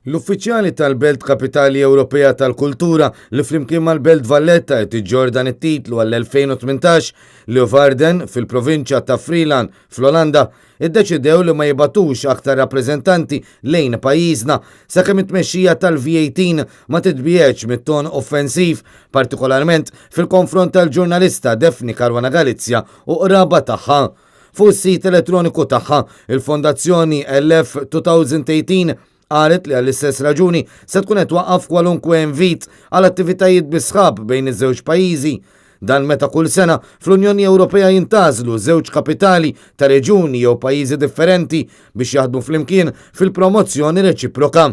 L-uffiċjali tal-Belt Kapitali Ewropea tal-Kultura li flimkien mal-Belt Valletta qed iġġordan it-titlu għall-2018 Leeuwarden fil-provinċja ta' Friesland fl-Olanda iddeċidew li ma jibatux aktar rappreżentanti lejn pajjiżna sakemm it-tmexxija tal-V18 ma titbiex mit-ton offensiv, partikolarment fil-konfront tal-ġurnalista Daphne Caruana Galizia u qraba tagħha. Fuq is-sit elettroniku tagħha, il-Fondazzjoni LF 2018 qalet li għall-istess raġuni se tkun qed twaqqaf kwalunkwe invit għal attivitajiet bisħab bejn iż-żewġ pajjiżi. Dan meta kull sena fl-Unjoni Ewropea jintażlu żewġ kapitali ta' reġuni jew pajjiżi differenti biex jaħdmu flimkien fil-promozzjoni reċiproka.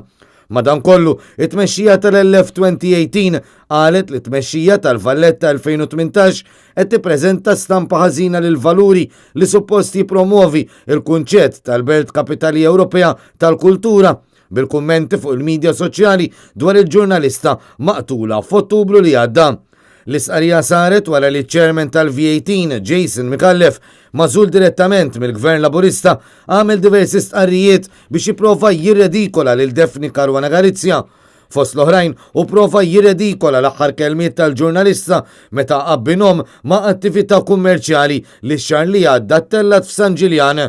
Madankollu, it-tmexxija tal-LF 2018 qalet li t-tmexxija tal-Valletta 2018 qed tippreżenta stampa ħażina lil valuri li suppost jippromovi il-kunċett tal-Belt Kapitali Ewropea tal-Kultura bil-kummenti fuq il-medja soċjali dwar il-ġurnalista maqtula f'Ottubru li għadda. L-isqarrija saret wara li ċ-chairman tal-V18 Jason Micallef mażul direttament mill-Gvern Laburista għamel diversi stqarrijiet biex jipprova jirredikola lil Daphne Caruana Galizia. Fost l-oħrajn u prova jirredikola l-aħħar kelmiet tal-ġurnalista meta qabbinhom ma' attività kummerċjali li x-xahar li għadda tellat f'San Ġiljan.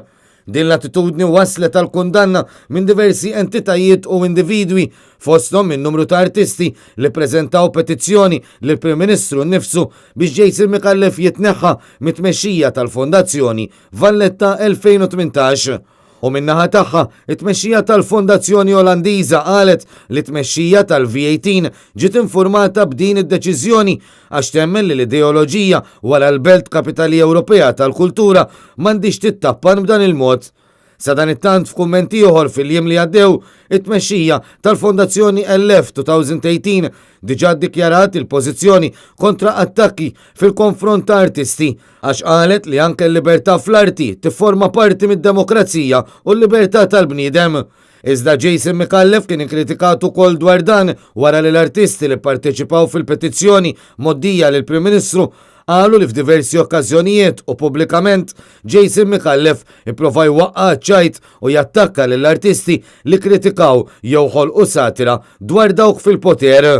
Din l-attitudni waslet tal kundanna minn diversi entitajiet u individwi fosthom minn numru ta' artisti li preżentaw petizzjoni lil Prim Ministru nnifsu biex Jason Micallef jitneħħa mit-tmexxija tal-Fondazzjoni Valletta 2018. U min-naħa tagħha, it-tmexxija tal-Fondazzjoni Olandiża qalet li t-tmexxija tal-V18 ġiet infurmata b'din id-deċiżjoni għax temmen li l-ideoloġija wara l-Belt Kapitali Ewropea tal-Kultura m'għandix tittappan b'dan il-mod. Sa dan it-tant f'kummenti ieħor fil-jiem li għaddew, it-tmexxija tal-Fondazzjoni LF 2018 diġà ddikjarat il-pożizzjoni kontra attakki fil-konfront ta' artisti għax qalet li anke l-libertà fl-arti tifforma parti mid-demokrazija u l-libertà tal-bniedem. Iżda Jason Micallef kien ikkritikat ukoll dwar dan wara li l-artisti li pparteċipaw fil-petizzjoni moddija lil Prim Ministru qalu li f'diversi okkażjonijiet u pubblikament Jason Micallef ipprova jwaqqa' ċajt u jattakka lill-artisti li kritikaw jew ħolqu satira dwar dawk fil-poter.